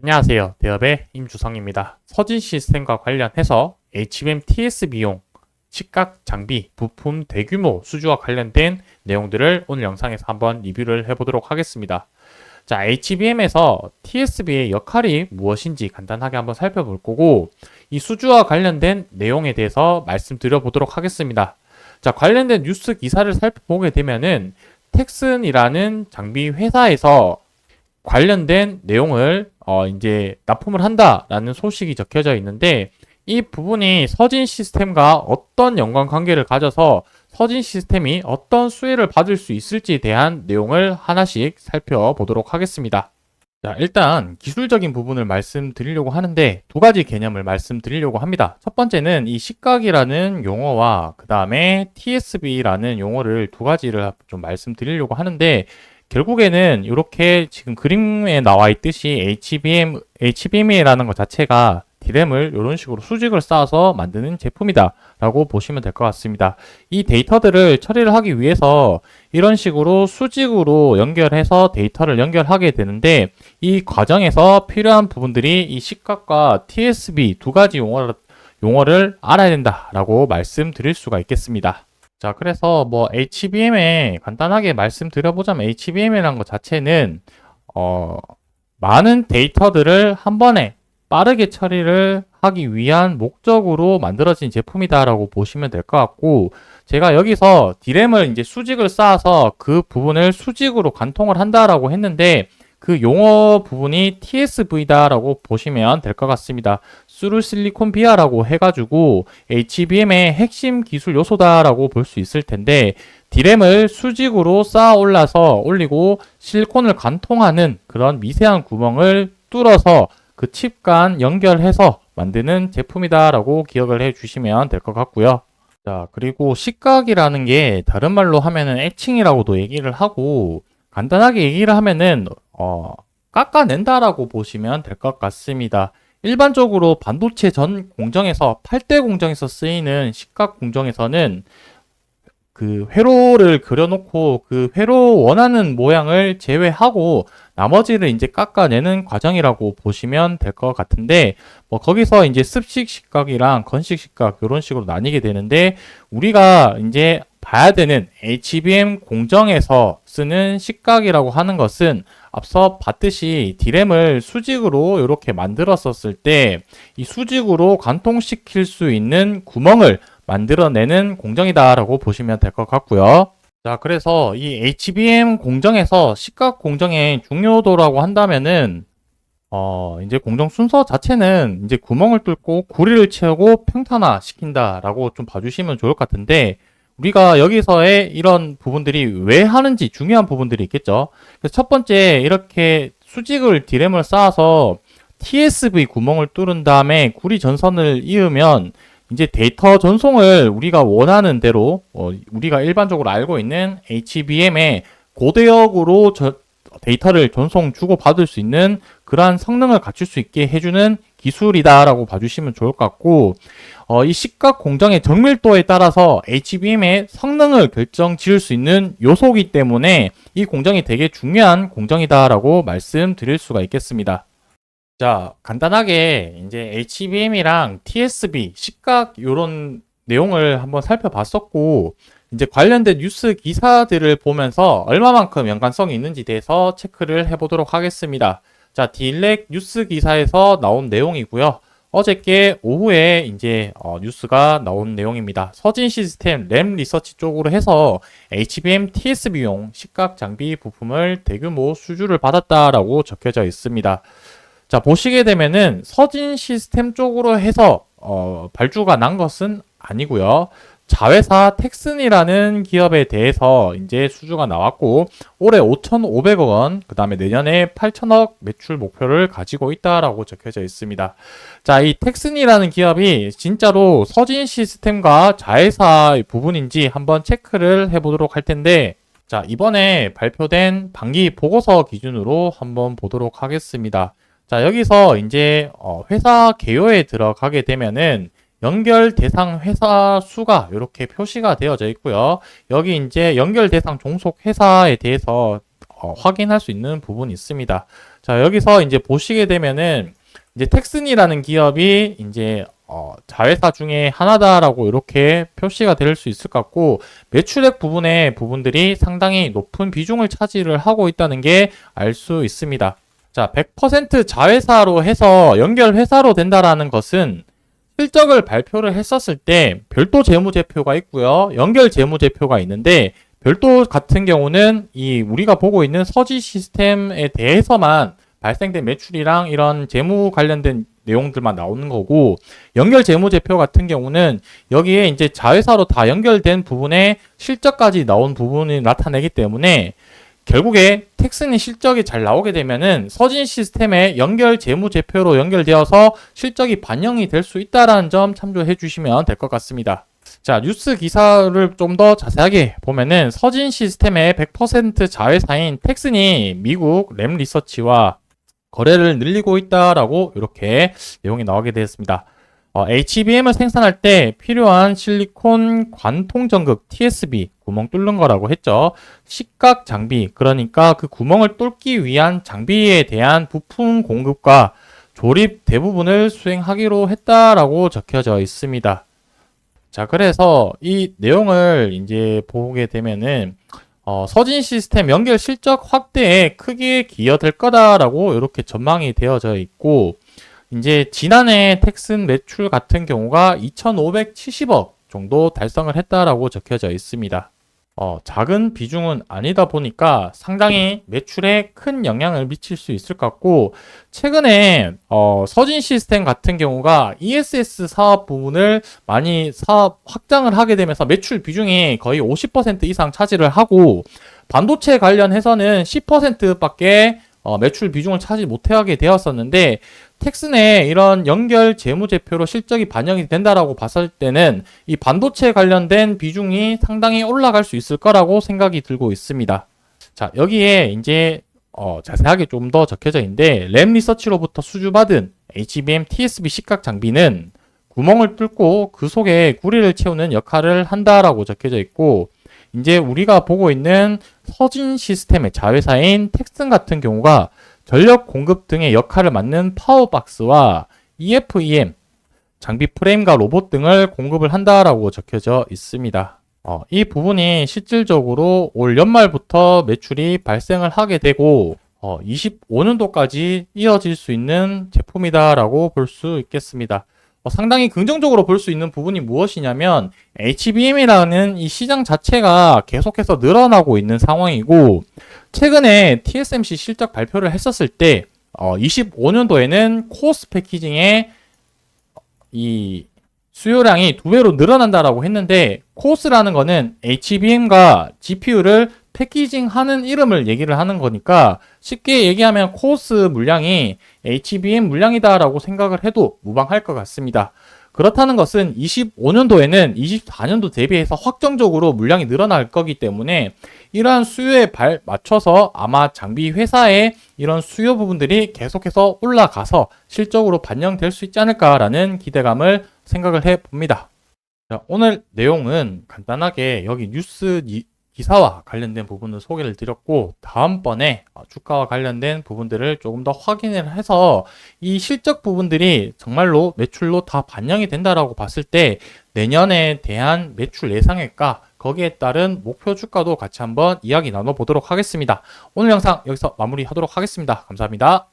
안녕하세요. 대업의 임주성입니다. 서진 시스템과 관련해서 HBM TSB용 식각 장비, 부품 대규모 수주와 관련된 내용들을 오늘 영상에서 한번 리뷰를 해보도록 하겠습니다. 자, HBM에서 TSB의 역할이 무엇인지 간단하게 한번 살펴볼 거고, 이 수주와 관련된 내용에 대해서 말씀드려 보도록 하겠습니다. 자, 관련된 뉴스 기사를 살펴보게 되면은 텍슨이라는 장비 회사에서 관련된 내용을 이제 납품을 한다라는 소식이 적혀져 있는데, 이 부분이 서진 시스템과 어떤 연관 관계를 가져서 서진 시스템이 어떤 수혜를 받을 수 있을지에 대한 내용을 하나씩 살펴보도록 하겠습니다. 자, 일단 기술적인 부분을 말씀드리려고 하는데 두 가지 개념을 말씀드리려고 합니다. 첫 번째는 이 식각이라는 용어와 그 다음에 TSB라는 용어를 두 가지를 좀 말씀드리려고 하는데, 결국에는 이렇게 지금 그림에 나와 있듯이 HBM이라는 것 자체가 D램을 이런 식으로 수직을 쌓아서 만드는 제품이다 라고 보시면 될 것 같습니다. 이 데이터들을 처리를 하기 위해서 이런 식으로 수직으로 연결해서 데이터를 연결하게 되는데, 이 과정에서 필요한 부분들이 이 식각과 TSB 두 가지 용어를 알아야 된다 라고 말씀드릴 수가 있겠습니다. 자, 그래서 뭐 HBM에 간단하게 말씀드려보자면, HBM이라는 것 자체는 많은 데이터들을 한 번에 빠르게 처리를 하기 위한 목적으로 만들어진 제품이다라고 보시면 될 것 같고, 제가 여기서 D램을 이제 수직을 쌓아서 그 부분을 수직으로 관통을 한다라고 했는데, 그 용어 부분이 TSV다라고 보시면 될 것 같습니다. 스루 실리콘 비아라고 해가지고 HBM의 핵심 기술 요소다라고 볼 수 있을 텐데, D램을 수직으로 쌓아 올리고 실리콘을 관통하는 그런 미세한 구멍을 뚫어서 그 칩 간 연결해서 만드는 제품이다라고 기억을 해 주시면 될 것 같고요. 자, 그리고 식각이라는 게 다른 말로 하면은 애칭이라고도 얘기를 하고, 간단하게 얘기를 하면은 깎아낸다라고 보시면 될 것 같습니다. 일반적으로 반도체 전 공정에서 8대 공정에서 쓰이는 식각 공정에서는 그 회로를 그려놓고 그 회로 원하는 모양을 제외하고 나머지를 이제 깎아내는 과정이라고 보시면 될 것 같은데, 뭐 거기서 이제 습식 식각이랑 건식 식각 이런 식으로 나뉘게 되는데, 우리가 이제 봐야 되는 HBM 공정에서 쓰는 식각이라고 하는 것은 앞서 봤듯이 D램을 수직으로 이렇게 만들었었을 때 이 수직으로 관통시킬 수 있는 구멍을 만들어내는 공정이다라고 보시면 될 것 같고요. 자, 그래서 이 HBM 공정에서 식각 공정의 중요도라고 한다면은 이제 공정 순서 자체는 이제 구멍을 뚫고 구리를 채우고 평탄화 시킨다라고 좀 봐주시면 좋을 것 같은데, 우리가 여기서의 이런 부분들이 왜 하는지 중요한 부분들이 있겠죠. 그래서 첫 번째, 이렇게 수직을 D램을 쌓아서 TSV 구멍을 뚫은 다음에 구리 전선을 이으면 이제 데이터 전송을 우리가 원하는 대로 우리가 일반적으로 알고 있는 HBM의 고대역으로 데이터를 전송 주고받을 수 있는 그러한 성능을 갖출 수 있게 해주는 기술이다라고 봐주시면 좋을 것 같고, 이 식각 공정의 정밀도에 따라서 HBM의 성능을 결정 지을 수 있는 요소이기 때문에 이 공정이 되게 중요한 공정이다라고 말씀드릴 수가 있겠습니다. 자, 간단하게 이제 HBM이랑 TSB, 식각 이런 내용을 한번 살펴봤었고, 이제 관련된 뉴스 기사들을 보면서 얼마만큼 연관성이 있는지 대해서 체크를 해보도록 하겠습니다. 자, 딜렉 뉴스 기사에서 나온 내용이고요. 어저께 오후에 이제 뉴스가 나온 내용입니다. 서진 시스템 램 리서치 쪽으로 해서 HBM TSB용 식각 장비 부품을 대규모 수주를 받았다라고 적혀져 있습니다. 자, 보시게 되면은 서진 시스템 쪽으로 해서 발주가 난 것은 아니고요. 자회사 텍슨이라는 기업에 대해서 이제 수주가 나왔고, 올해 5,500억 원, 그 다음에 내년에 8천억 매출 목표를 가지고 있다라고 적혀져 있습니다. 자, 이 텍슨이라는 기업이 진짜로 서진 시스템과 자회사 부분인지 한번 체크를 해보도록 할 텐데, 자, 이번에 발표된 반기 보고서 기준으로 한번 보도록 하겠습니다. 자, 여기서 이제 회사 개요에 들어가게 되면은 연결 대상 회사 수가 이렇게 표시가 되어져 있고요. 여기 이제 연결 대상 종속 회사에 대해서 확인할 수 있는 부분이 있습니다. 자, 여기서 이제 보시게 되면은 이제 텍슨이라는 기업이 이제 자회사 중에 하나다라고 이렇게 표시가 될 수 있을 것 같고, 매출액 부분의 부분들이 상당히 높은 비중을 차지를 하고 있다는 게 알 수 있습니다. 자, 100% 자회사로 해서 연결 회사로 된다라는 것은 실적을 발표를 했었을 때 별도 재무제표가 있고요. 연결 재무제표가 있는데, 별도 같은 경우는 이 우리가 보고 있는 서지 시스템에 대해서만 발생된 매출이랑 이런 재무 관련된 내용들만 나오는 거고, 연결 재무제표 같은 경우는 여기에 이제 자회사로 다 연결된 부분에 실적까지 나온 부분이 나타내기 때문에 결국에 텍슨이 실적이 잘 나오게 되면은 서진 시스템의 연결 재무제표로 연결되어서 실적이 반영이 될 수 있다라는 점 참조해 주시면 될 것 같습니다. 자, 뉴스 기사를 좀 더 자세하게 보면은 서진 시스템의 100% 자회사인 텍슨이 미국 램 리서치와 거래를 늘리고 있다라고 이렇게 내용이 나오게 되었습니다. HBM을 생산할 때 필요한 실리콘 관통 전극 TSB 구멍 뚫는 거라고 했죠. 식각 장비, 그러니까 그 구멍을 뚫기 위한 장비에 대한 부품 공급과 조립 대부분을 수행하기로 했다라고 적혀져 있습니다. 자, 그래서 이 내용을 이제 보게 되면은 서진 시스템 연결 실적 확대에 크게 기여될 거다라고 이렇게 전망이 되어져 있고, 이제 지난해 텍슨 매출 같은 경우가 2,570억 정도 달성을 했다라고 적혀져 있습니다. 작은 비중은 아니다 보니까 상당히 매출에 큰 영향을 미칠 수 있을 것 같고, 최근에 서진 시스템 같은 경우가 ESS 사업 부분을 많이 사업 확장을 하게 되면서 매출 비중이 거의 50% 이상 차지를 하고, 반도체 관련해서는 10%밖에 매출 비중을 차지 못하게 되었었는데, 텍슨의 이런 연결 재무제표로 실적이 반영이 된다라고 봤을 때는 이 반도체 관련된 비중이 상당히 올라갈 수 있을 거라고 생각이 들고 있습니다. 자, 여기에 이제 자세하게 좀 더 적혀져 있는데, 램 리서치로부터 수주받은 HBM TSB 식각 장비는 구멍을 뚫고 그 속에 구리를 채우는 역할을 한다라고 적혀져 있고, 이제 우리가 보고 있는 서진 시스템의 자회사인 텍슨 같은 경우가 전력 공급 등의 역할을 맡는 파워박스와 EFEM, 장비 프레임과 로봇 등을 공급을 한다라고 적혀져 있습니다. 이 부분이 실질적으로 올 연말부터 매출이 발생을 하게 되고 25년도까지 이어질 수 있는 제품이다라고 볼 수 있겠습니다. 상당히 긍정적으로 볼 수 있는 부분이 무엇이냐면, HBM이라는 이 시장 자체가 계속해서 늘어나고 있는 상황이고, 최근에 TSMC 실적 발표를 했었을 때 25년도에는 코어스 패키징의 이 수요량이 2배로 늘어난다라고 했는데, 코어스라는 거는 HBM과 GPU를 패키징하는 이름을 얘기를 하는 거니까, 쉽게 얘기하면 코어스 물량이 HBM 물량이다라고 생각을 해도 무방할 것 같습니다. 그렇다는 것은 25년도에는 24년도 대비해서 확정적으로 물량이 늘어날 거기 때문에, 이러한 수요에 맞춰서 아마 장비 회사의 이런 수요 부분들이 계속해서 올라가서 실적으로 반영될 수 있지 않을까라는 기대감을 생각을 해봅니다. 자, 오늘 내용은 간단하게 여기 뉴스 기사와 관련된 부분을 소개를 드렸고, 다음번에 주가와 관련된 부분들을 조금 더 확인을 해서 이 실적 부분들이 정말로 매출로 다 반영이 된다라고 봤을 때 내년에 대한 매출 예상액과 거기에 따른 목표 주가도 같이 한번 이야기 나눠보도록 하겠습니다. 오늘 영상 여기서 마무리하도록 하겠습니다. 감사합니다.